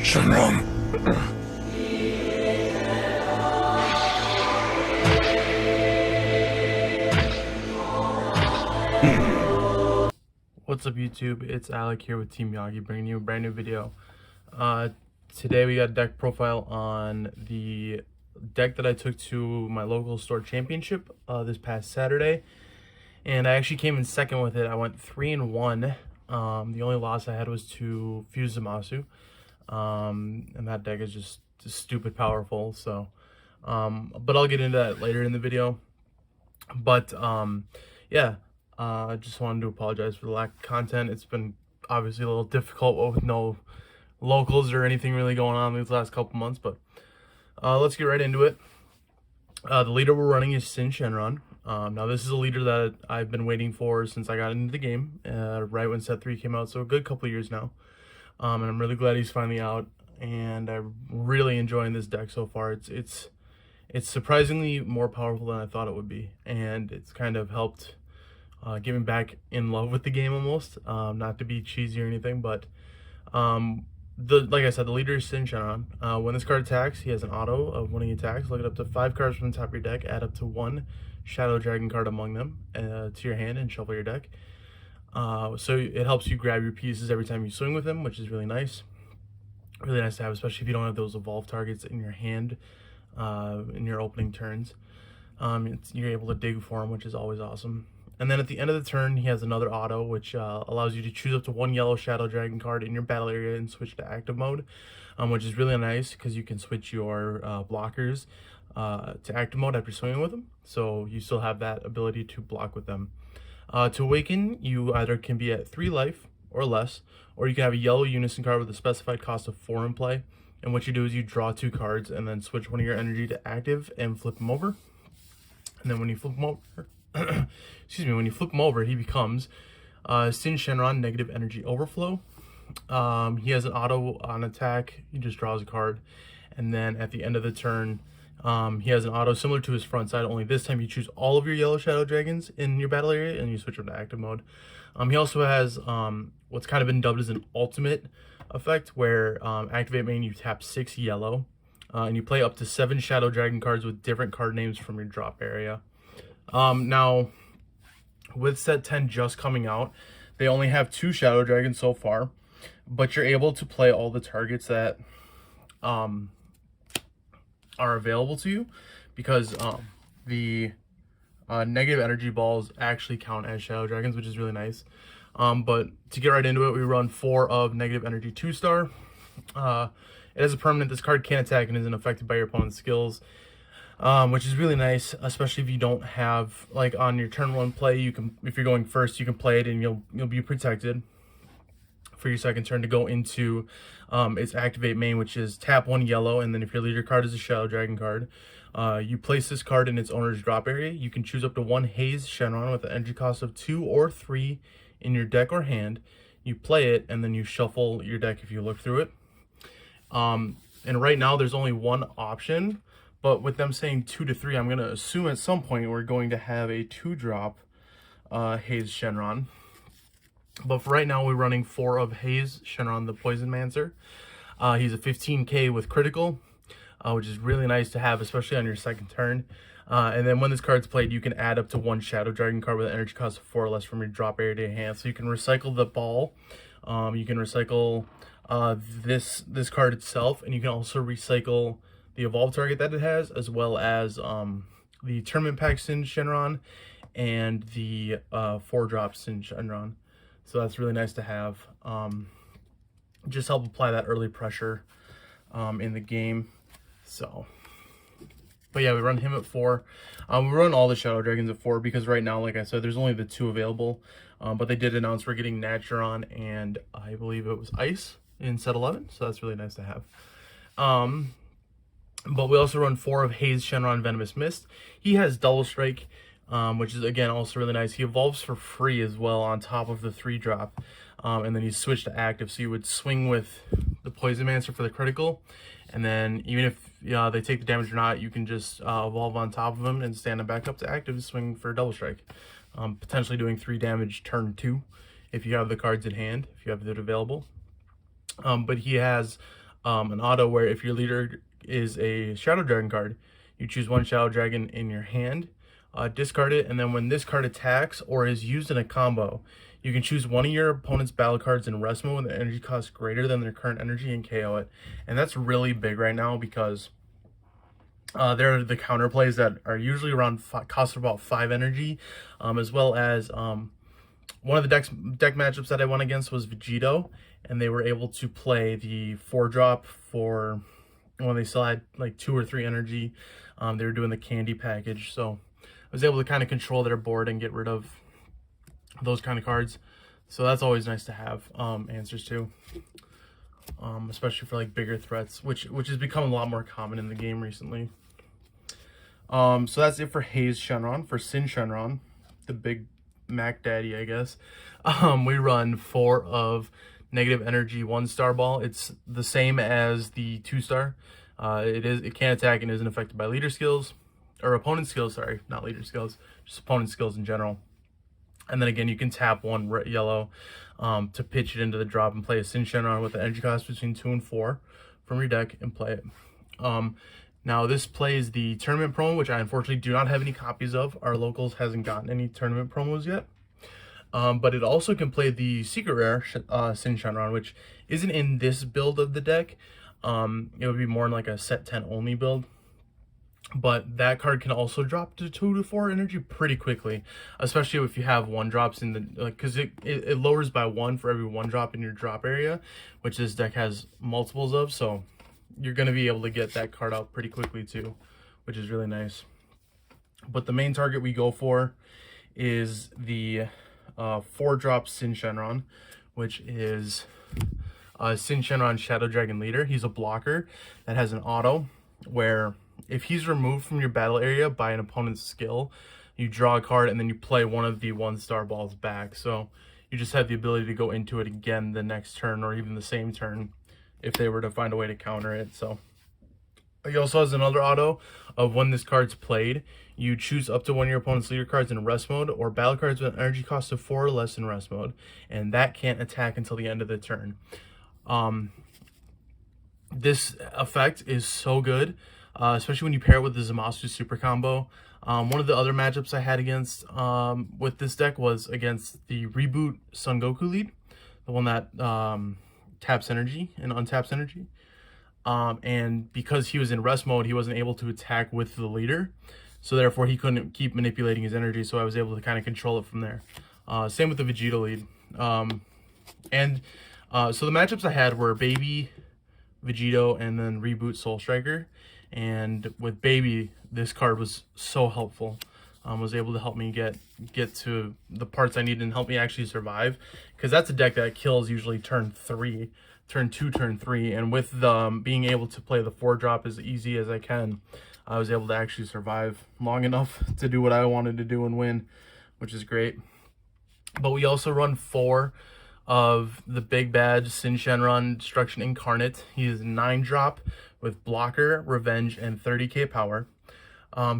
Shenron. What's up YouTube, it's Alec here with Team Yagi bringing you a brand new video. Today we got a deck profile on the deck that I took to my local store championship this past Saturday, and I actually came in second with it. I went 3-1. The only loss I had was to Fuse Zamasu, and that deck is just stupid powerful, so but I'll get into that later in the video. But yeah, I just wanted to apologize for the lack of content. It's been obviously a little difficult with no locals or anything really going on these last couple months, but let's get right into it. The leader we're running is Syn Shenron. Now this is a leader that I've been waiting for since I got into the game, right when set 3 came out, so a good couple of years now. And I'm really glad he's finally out, and I'm really enjoying this deck so far. It's surprisingly more powerful than I thought it would be, and it's kind of helped get me back in love with the game almost. Not to be cheesy or anything, but like I said, the leader is Syn Shenron. When this card attacks, he has an auto of winning attacks. Look it up to 5 cards from the top of your deck, add up to 1 Shadow Dragon card among them to your hand, and shuffle your deck. So it helps you grab your pieces every time you swing with him, which is really nice. Really nice to have, especially if you don't have those evolve targets in your hand in your opening turns. You're able to dig for him, which is always awesome. And then at the end of the turn, he has another auto, which allows you to choose up to 1 yellow Shadow Dragon card in your battle area and switch to active mode, which is really nice because you can switch your blockers to active mode after swinging with them. So you still have that ability to block with them. To awaken, you either can be at 3 life or less, or you can have a yellow Unison card with a specified cost of 4 in play. And what you do is you draw 2 cards and then switch one of your energy to active and flip them over. And then when you flip them over, when you flip him over, he becomes Syn Shenron Negative Energy Overflow. He has an auto on attack. He just draws a card, and then at the end of the turn, he has an auto similar to his front side. Only this time you choose all of your yellow Shadow Dragons in your battle area, and you switch them to active mode. He also has what's kind of been dubbed as an ultimate effect, where activate main, you tap 6 yellow, and you play up to 7 Shadow Dragon cards with different card names from your drop area. Now, with set 10 just coming out, they only have 2 Shadow Dragons so far, but you're able to play all the targets that are available to you, because the negative energy balls actually count as Shadow Dragons, which is really nice. But to get right into it, we run 4 of negative energy 2-star. It has a permanent. This card can't attack and isn't affected by your opponent's skills, which is really nice, especially if you don't have, like, on your turn 1 play, you can, if you're going first, you can play it and you'll be protected for your second turn to go into its activate main, which is tap 1 yellow, and then if your leader card is a Shadow Dragon card, you place this card in its owner's drop area. You can choose up to 1 Haze Shenron with an energy cost of 2 or 3 in your deck or hand. You play it, and then you shuffle your deck if you look through it. And right now there's only 1 option, but with them saying 2 to 3, I'm going to assume at some point we're going to have a 2-drop Haze Shenron. But for right now, we're running 4 of Haze Shenron, the Poison Mancer. He's a 15k with critical, which is really nice to have, especially on your second turn. And then when this card's played, you can add up to 1 Shadow Dragon card with an energy cost of 4 or less from your drop area to your hand. So you can recycle the ball. You can recycle this card itself, and you can also recycle the evolve target that it has, as well as the tournament pack Syn Shenron and the 4-drop Syn Shenron. So that's really nice to have. Just help apply that early pressure in the game. So, but yeah, we run him at 4. We run all the Shadow Dragons at 4 because right now, like I said, there's only the 2 available. But they did announce we're getting Naturon and I believe it was Ice in set 11. So that's really nice to have. But we also run 4 of Haze Shenron Venomous Mist. He has Double Strike, which is, again, also really nice. He evolves for free as well on top of the 3-drop. And then he's switched to active, so you would swing with the Poison Mancer for the critical. And then even if they take the damage or not, you can just evolve on top of him and stand him back up to active and swing for Double Strike. Potentially doing 3 damage turn 2 if you have the cards in hand, if you have it available. But he has an auto where if your leader is a Shadow Dragon card, you choose one Shadow Dragon in your hand, discard it, and then when this card attacks or is used in a combo, you can choose one of your opponent's battle cards in rest mode with an energy cost greater than their current energy and KO it. And that's really big right now because there are the counter plays that are usually around cost of about 5 energy, as well as one of the deck matchups that I went against was Vegito, and they were able to play the 4-drop for when they still had like 2 or 3 energy. They were doing the candy package, so I was able to kind of control their board and get rid of those kind of cards. So that's always nice to have answers to, especially for like bigger threats, which has become a lot more common in the game recently. So that's it for Shenron. For Syn Shenron, the big Mac Daddy, I guess. We run 4 of negative energy 1-star ball. It's the same as the 2-star. It can attack and isn't affected by leader skills or opponent skills. Sorry, not leader skills, just opponent skills in general. And then again, you can tap 1 yellow to pitch it into the drop and play a Syn Shenron with an energy cost between 2 and 4 from your deck and play it. Now this plays the tournament promo, which I unfortunately do not have any copies of. Our locals hasn't gotten any tournament promos yet. But it also can play the secret rare Syn Shenron, which isn't in this build of the deck. It would be more in like a set 10 only build. But that card can also drop to 2 to 4 energy pretty quickly, especially if you have 1-drops in the, like, because it lowers by 1 for every 1-drop in your drop area, which this deck has multiples of. So you're going to be able to get that card out pretty quickly too, which is really nice. But the main target we go for is the 4-drop Syn Shenron, which is Syn Shenron Shadow Dragon Leader. He's a blocker that has an auto where if he's removed from your battle area by an opponent's skill, you draw a card and then you play one of the 1-star balls back. So you just have the ability to go into it again the next turn or even the same turn if they were to find a way to counter it. So he also has another auto of when this card's played, you choose up to 1 of your opponent's leader cards in rest mode or battle cards with an energy cost of 4 or less in rest mode, and that can't attack until the end of the turn. This effect is so good, especially when you pair it with the Zamasu super combo. One of the other matchups I had against with this deck was against the Reboot Son Goku lead, the one that taps energy and untaps energy. And because he was in rest mode, he wasn't able to attack with the leader, so therefore he couldn't keep manipulating his energy, so I was able to kind of control it from there. Same with the Vegeta lead. So the matchups I had were Baby, Vegito, and then Reboot Soul Striker. And with Baby, this card was so helpful. Was able to help me get to the parts I needed and help me actually survive, because that's a deck that kills usually turn 2, turn 3, and with being able to play the 4-drop as easy as I can, I was able to actually survive long enough to do what I wanted to do and win, which is great. But we also run 4 of the big bad Syn Shenron Destruction Incarnate. He is 9-drop with blocker, revenge, and 30k power.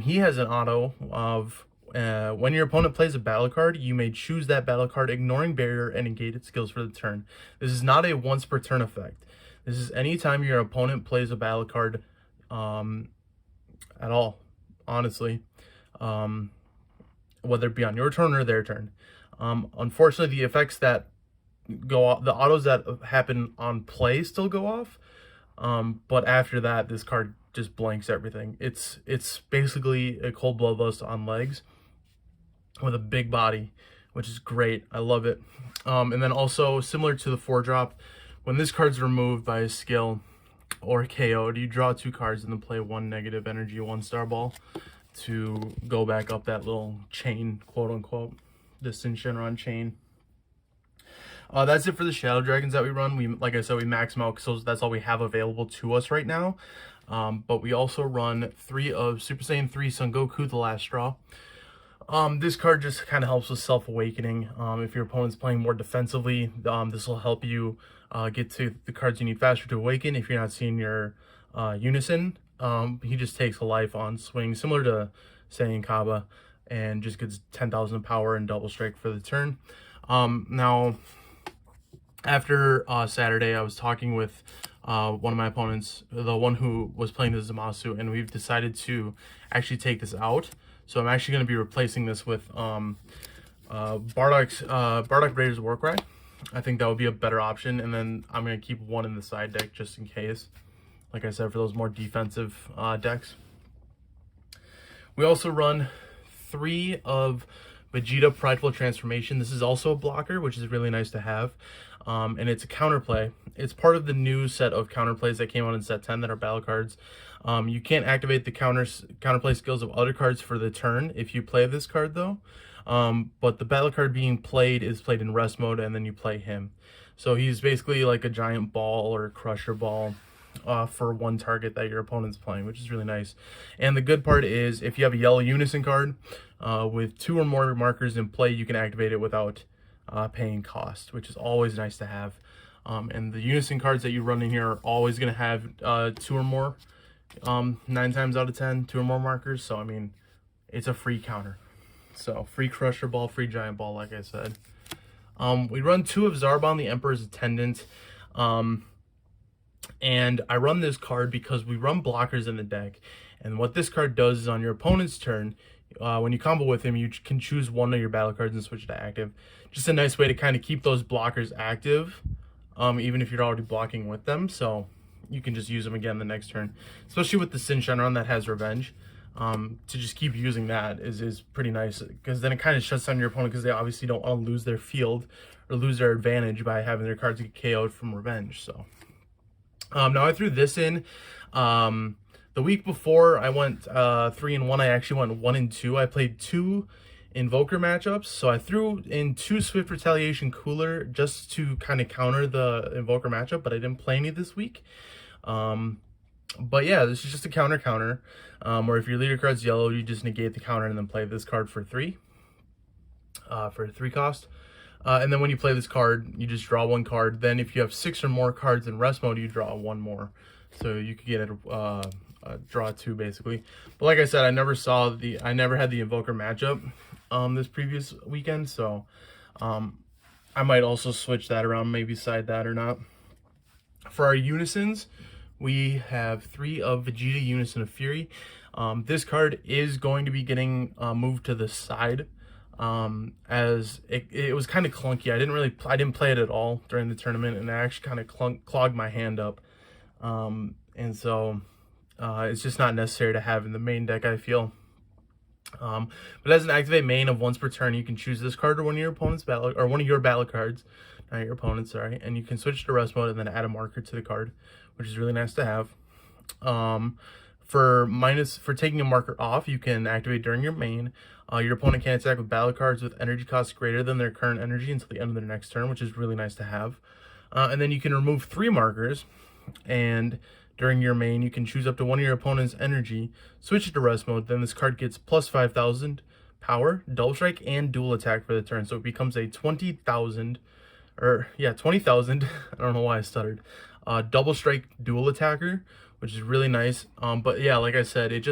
He has an auto of when your opponent plays a battle card, you may choose that battle card, ignoring barrier and negate its skills for the turn. This is not a once per turn effect. This is anytime your opponent plays a battle card at all, honestly, whether it be on your turn or their turn. Unfortunately, the effects that go off, the autos that happen on play still go off, but after that, this card just blanks everything. It's basically a cold bloodlust on legs with a big body, which is great. I love it. And then also similar to the 4-drop, when this card's removed by a skill or KO'd, you draw 2 cards and then play 1 negative energy 1-star ball to go back up that little chain, quote unquote, the Syn Shenron chain. That's it for the Shadow Dragons that we run. Like I said, we max them out because that's all we have available to us right now. But we also run 3 of Super Saiyan 3 Son Goku, the last straw. This card just kind of helps with self-awakening. If your opponent's playing more defensively, this will help you get to the cards you need faster to awaken. If you're not seeing your Unison, he just takes a life on swing, similar to Saiyan Kaba, and just gets 10,000 power and double strike for the turn. Now, after Saturday, I was talking with one of my opponents, the one who was playing the Zamasu, and we've decided to actually take this out. So I'm actually going to be replacing this with Bardock Raider's Warcry. I think that would be a better option, and then I'm going to keep one in the side deck just in case. Like I said, for those more defensive decks. We also run 3 of Vegeta Prideful Transformation. This is also a blocker, which is really nice to have. And it's a counterplay. It's part of the new set of counterplays that came out in set 10 that are battle cards. You can't activate the counterplay skills of other cards for the turn if you play this card, though. But the battle card being played is played in rest mode, and then you play him. So he's basically like a giant ball or a crusher ball for one target that your opponent's playing, which is really nice. And the good part is if you have a yellow Unison card with 2 or more markers in play, you can activate it without paying cost, which is always nice to have. And the Unison cards that you run in here are always going to have 2 or more, 9 times out of 10, 2 or more markers. So I mean, it's a free counter. So free crusher ball, free giant ball, like I said. We run 2 of Zarbon the Emperor's Attendant. And I run this card because we run blockers in the deck. And what this card does is on your opponent's turn, when you combo with him, you can choose one of your battle cards and switch it to active. Just a nice way to kind of keep those blockers active, even if you're already blocking with them. So you can just use them again the next turn. Especially with the Syn Shenron that has Revenge. To just keep using that is pretty nice, because then it kind of shuts down your opponent, because they obviously don't want to lose their field or lose their advantage by having their cards get KO'd from Revenge. So now I threw this in. The week before I went 3-1, I actually went 1-2. I played 2 Invoker matchups, so I threw in 2 Swift Retaliation Cooler just to kind of counter the Invoker matchup, but I didn't play any this week. But yeah, this is just a counter, where if your leader card's yellow, you just negate the counter and then play this card for 3 cost. And then when you play this card, you just draw 1 card. Then if you have 6 or more cards in rest mode, you draw 1 more. So you could get a draw 2 basically. But like I said, I never had the Invoker matchup this previous weekend, so I might also switch that around, maybe side that or not. For our Unisons, we have 3 of Vegeta Unison of Fury. This card is going to be getting moved to the side, as it was kind of clunky. I didn't play it at all during the tournament, and I actually kind of clogged my hand up. And so it's just not necessary to have in the main deck, I feel. But as an activate main of once per turn, you can choose this card or one of your opponent's battle, or one of your battle cards, not your opponent's, sorry, and you can switch to rest mode and then add a marker to the card, which is really nice to have. For taking a marker off, you can activate during your main. Your opponent can attack with battle cards with energy costs greater than their current energy until the end of their next turn, which is really nice to have. And then you can remove 3 markers, and during your main, you can choose up to one of your opponent's energy, switch it to rest mode, then this card gets plus 5,000 power, double strike, and dual attack for the turn. So it becomes a 20,000, I don't know why I stuttered, double strike dual attacker, which is really nice. But yeah, like I said, it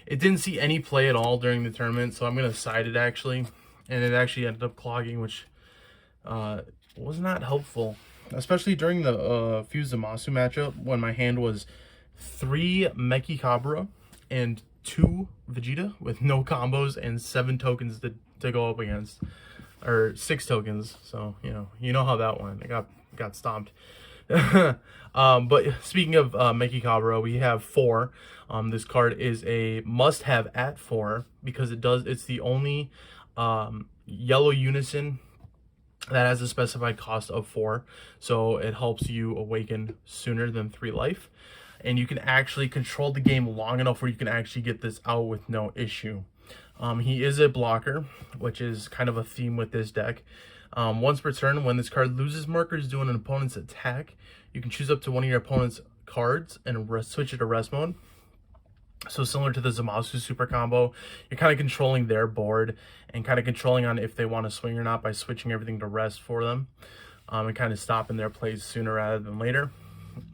didn't see any play at all during the tournament, so I'm going to side it actually, and it actually ended up clogging, which was not helpful. Especially during the Fuse Zamasu matchup, when my hand was 3 Meki Cabra and 2 Vegeta with no combos and 7 tokens to go up against, or 6 tokens. So you know how that went. I got stomped. But speaking of Meki we have 4. This card is a must-have at 4 because it's the only yellow Unison that has a specified cost of 4, so it helps you awaken sooner than 3 life, and you can actually control the game long enough where you can actually get this out with no issue. He is a blocker, which is kind of a theme with this deck. Once per turn, when this card loses markers during an opponent's attack, you can choose up to one of your opponent's cards and switch it to rest mode. So similar to the Zamasu super combo, you're kind of controlling their board and kind of controlling on if they want to swing or not by switching everything to rest for them, and kind of stopping their plays sooner rather than later.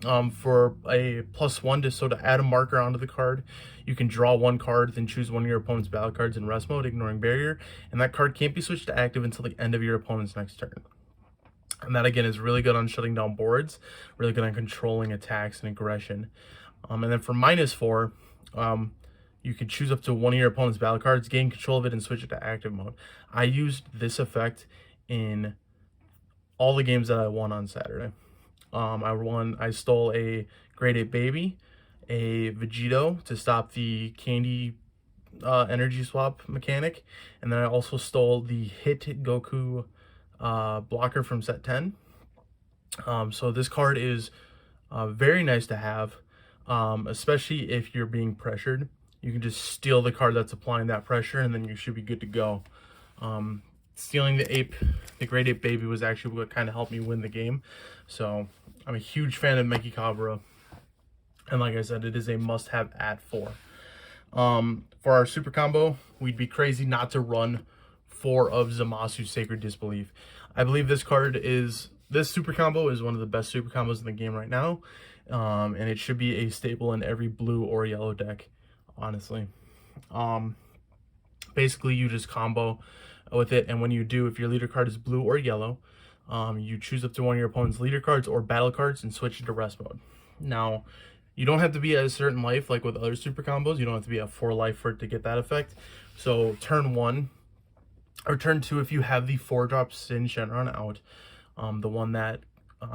For a +1 to add a marker onto the card, you can draw 1 card, then choose one of your opponent's battle cards in rest mode, ignoring barrier, and that card can't be switched to active until the end of your opponent's next turn. And that again is really good on shutting down boards, really good on controlling attacks and aggression. And then for -4, you can choose up to one of your opponent's battle cards, gain control of it, and switch it to active mode. I used this effect in all the games that I won on Saturday. I stole a Grade 8 Baby, a Vegito to stop the candy energy swap mechanic, and then I also stole the Hit Goku blocker from set 10. So this card is very nice to have, especially if you're being pressured. You can just steal the card that's applying that pressure, and then you should be good to go. Stealing the Grade 8 Baby was actually what kind of helped me win the game. So I'm a huge fan of Meki Kabura, and like I said, it is a must-have at 4. For our super combo, we'd be crazy not to run 4 of Zamasu's Sacred Disbelief. I believe this super combo is one of the best super combos in the game right now, and it should be a staple in every blue or yellow deck, honestly. Basically, you just combo with it, and when you do, if your leader card is blue or yellow, you choose up to one of your opponent's leader cards or battle cards and switch it to rest mode. Now, you don't have to be at a certain life like with other super combos. You don't have to be at 4 life for it to get that effect. So turn 1 or turn 2, if you have the 4-drop Syn Shenron out, the one that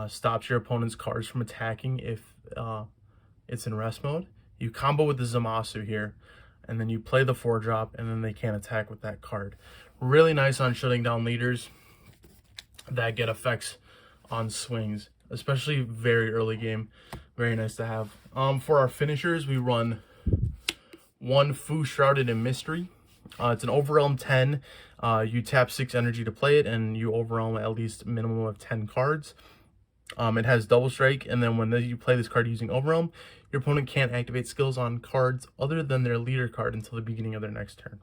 stops your opponent's cards from attacking if it's in rest mode, you combo with the Zamasu here, and then you play the 4-drop, and then they can't attack with that card. Really nice on shutting down leaders that get effects on swings, especially very early game. Very nice to have. For our finishers, we run 1 Fu Shrouded in Mystery. It's an Overwhelm 10. You tap 6 energy to play it, and you overwhelm at least a minimum of 10 cards. It has double strike, and then when you play this card using Overwhelm, your opponent can't activate skills on cards other than their leader card until the beginning of their next turn.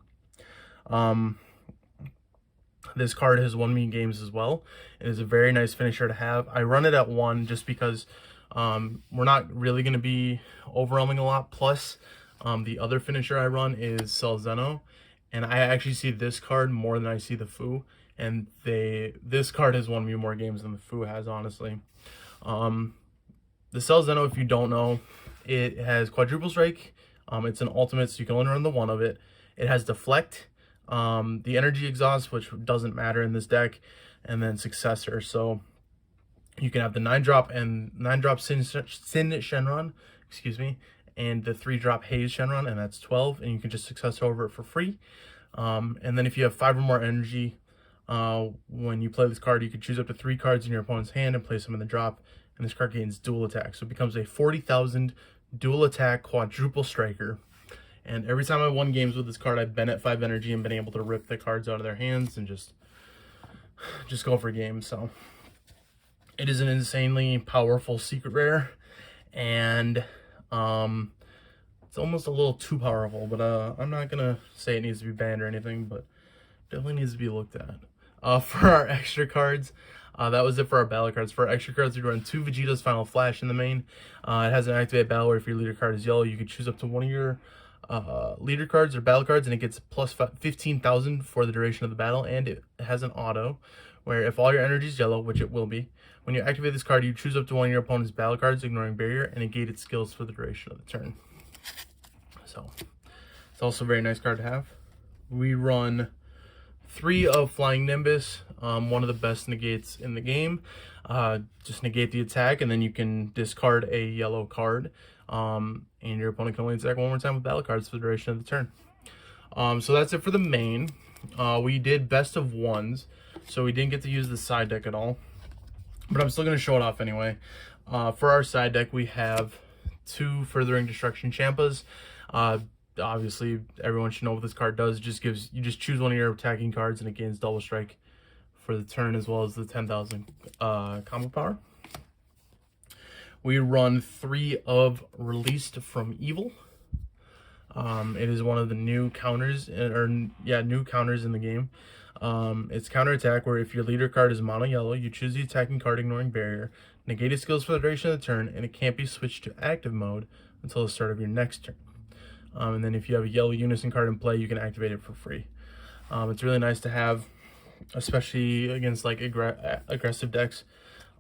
This card has won me games as well. It is a very nice finisher to have. I run it at 1 just because we're not really going to be overwhelming a lot. Plus, the other finisher I run is Cell Zeno, and I actually see this card more than I see the Fu, and this card has won me more games than the Fu has, honestly. The Cell Zeno, if you don't know, it has quadruple strike. It's an ultimate, so you can only run the 1 of it. It has deflect, the energy exhaust, which doesn't matter in this deck, and then successor. So you can have the 9-drop and 9-drop Syn Shenron, and the 3-drop Haze Shenron, and that's 12, and you can just successor over it for free. And then if you have 5 or more energy, when you play this card, you can choose up to 3 cards in your opponent's hand and place them in the drop, and this card gains dual attack. So it becomes a 40,000 dual attack quadruple striker. And every time I won games with this card, I've been at 5 energy and been able to rip the cards out of their hands and just go for games. So it is an insanely powerful secret rare, and it's almost a little too powerful, but I'm not gonna say it needs to be banned or anything, but definitely needs to be looked at. For our extra cards, that was it for our battle cards. For our extra cards, we run 2 Vegeta's Final Flash in the main. It has an activate battle where if your leader card is yellow, you can choose up to one of your leader cards or battle cards, and it gets plus 15,000 for the duration of the battle. And it has an auto where if all your energy is yellow, which it will be, when you activate this card, you choose up to one of your opponent's battle cards, ignoring barrier, and negate its skills for the duration of the turn. So it's also a very nice card to have. We run 3 of Flying Nimbus, one of the best negates in the game. Just negate the attack, and then you can discard a yellow card, and your opponent can only attack 1 more time with battle cards for the duration of the turn. So that's it for the main. We did best of 1s, so we didn't get to use the side deck at all, but I'm still going to show it off anyway. For our side deck, we have 2 Furthering Destruction Champas. Obviously, everyone should know what this card does. It just gives you just choose one of your attacking cards, and it gains double strike for the turn, as well as the 10,000 combo power. We run 3 of Released from Evil. It is one of the new counters, new counters in the game. It's counter attack where if your leader card is mono yellow, you choose the attacking card ignoring barrier, negate its skills for the duration of the turn, and it can't be switched to active mode until the start of your next turn. And then if you have a yellow Unison card in play, you can activate it for free. It's really nice to have. especially against like aggressive decks.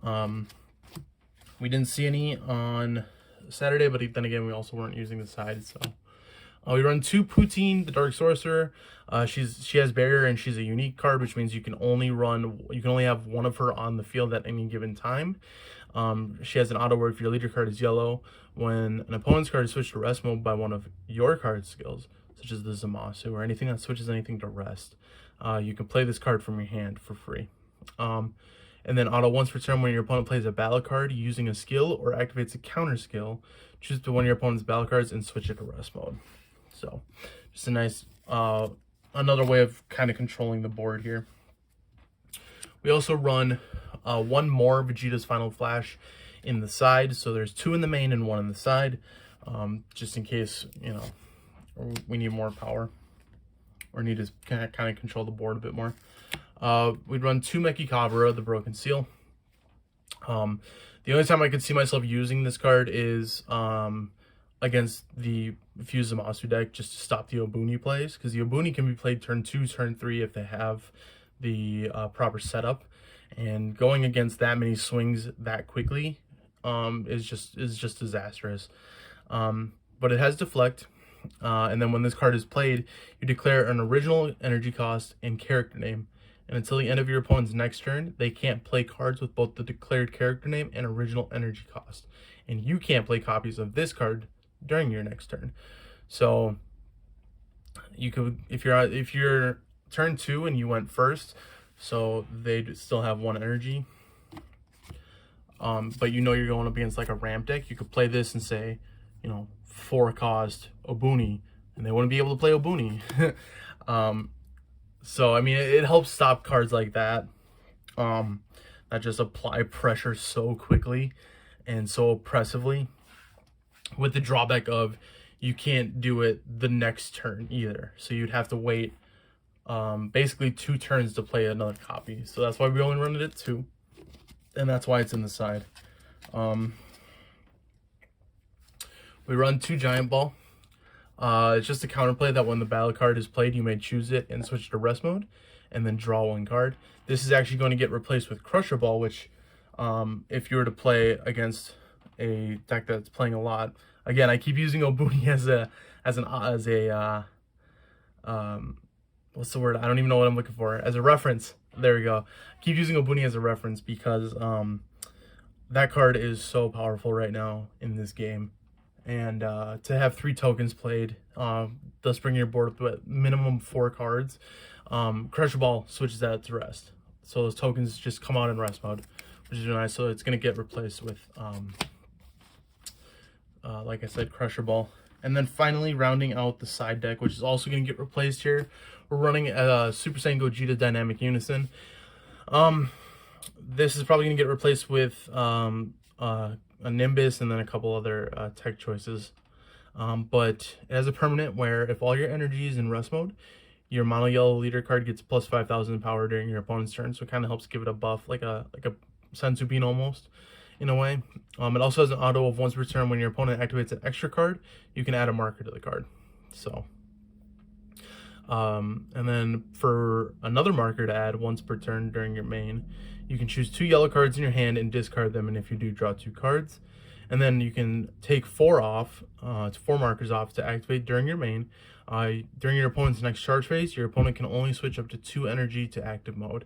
We didn't see any on Saturday, but then again, we also weren't using the side. So we run 2 Poutine, the Dark Sorcerer. She has barrier and she's a unique card, which means you can only have one of her on the field at any given time. She has an auto where if your leader card is yellow, when an opponent's card is switched to rest mode by one of your card skills, such as the Zamasu or anything that switches anything to rest, you can play this card from your hand for free. And then auto once per turn, when your opponent plays a battle card using a skill or activates a counter skill, choose one of your opponent's battle cards and switch it to rest mode. So just a nice another way of kind of controlling the board here. We also run one more Vegeta's Final Flash in the side, so there's 2 in the main and 1 in the side, just in case, you know, we need more power or need to kind of control the board a bit more. We'd run 2 Mechikabura, the Broken Seal. The only time I could see myself using this card is against the Fuse Zamasu deck, just to stop the Obuni plays, because the Obuni can be played turn 2, turn 3 if they have the proper setup, and going against that many swings that quickly is just disastrous. But it has Deflect, and then when this card is played, you declare an original energy cost and character name, and until the end of your opponent's next turn, they can't play cards with both the declared character name and original energy cost, and you can't play copies of this card during your next turn. So you could, if you're turn 2 and you went first, so they'd still have 1 energy, but you know you're going up against like a ramp deck, you could play this and say, you know, 4 cost Obuni, and they wouldn't be able to play Obuni. So I mean, it helps stop cards like that, that just apply pressure so quickly and so oppressively, with the drawback of you can't do it the next turn either, so you'd have to wait basically 2 turns to play another copy. So that's why we only run it at 2, and that's why it's in the side. We run 2 Giant Ball. It's just a counterplay that when the battle card is played, you may choose it and switch to rest mode, and then draw 1 card. This is actually going to get replaced with Crusher Ball, which if you were to play against a deck that's playing a lot, again, I keep using Obuni as a what's the word? I don't even know what I'm looking for. As a reference. There we go. I keep using Obuni as a reference because that card is so powerful right now in this game. And to have 3 tokens played does bring your board up to minimum 4 cards. Crusher Ball switches that to rest, so those tokens just come out in rest mode, which is really nice. So it's going to get replaced with, like I said, Crusher Ball. And then finally, rounding out the side deck, which is also going to get replaced here, we're running a Super Saiyan Gogeta Dynamic Unison. This is probably going to get replaced with a Nimbus and then a couple other tech choices, but it has a permanent where if all your energy is in rest mode, your mono yellow leader card gets plus 5,000 power during your opponent's turn, so it kind of helps give it a buff, like a Sensubin almost in a way. It also has an auto of once per turn when your opponent activates an extra card, you can add a marker to the card. So and then for another marker to add once per turn during your main, you can choose 2 yellow cards in your hand and discard them, and if you do, draw 2 cards. And then you can take 4 off, 4 markers off to activate during your main. During your opponent's next charge phase, your opponent can only switch up to 2 energy to active mode.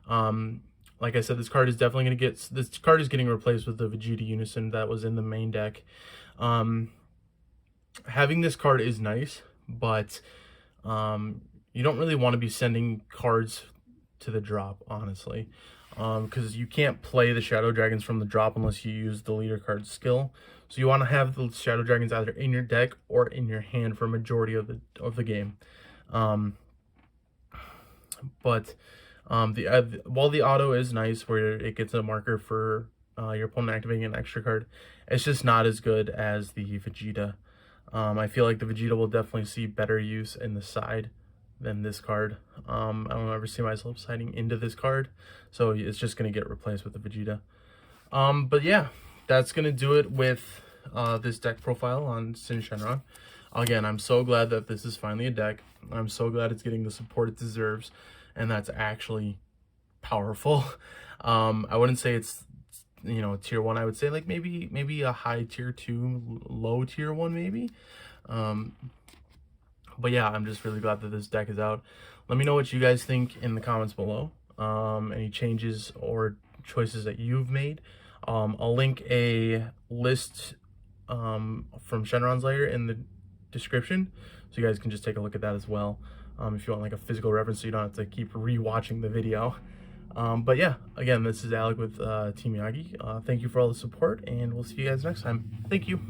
Like I said, this card is definitely going to get, this card is getting replaced with the Vegeta Unison that was in the main deck. Having this card is nice, but you don't really want to be sending cards to the drop, honestly. Because you can't play the Shadow Dragons from the drop unless you use the leader card skill. So you want to have the Shadow Dragons either in your deck or in your hand for a majority of the game. But while the auto is nice, where it gets a marker for your opponent activating an extra card, it's just not as good as the Vegeta. I feel like the Vegeta will definitely see better use in the side than this card. I don't ever see myself siding into this card, so it's just going to get replaced with the Vegeta. But yeah, that's going to do it with this deck profile on Syn Shenron. Again, I'm so glad that this is finally a deck. I'm so glad it's getting the support it deserves, and that's actually powerful. I wouldn't say it's, you know, tier 1. I would say like maybe a high tier 2, low tier 1 maybe. But yeah, I'm just really glad that this deck is out. Let me know what you guys think in the comments below. Any changes or choices that you've made. I'll link a list from Shenron's layer in the description, so you guys can just take a look at that as well. If you want like a physical reference, so you don't have to keep rewatching the video. But yeah, again, this is Alec with Team Yagi. Thank you for all the support, and we'll see you guys next time. Thank you.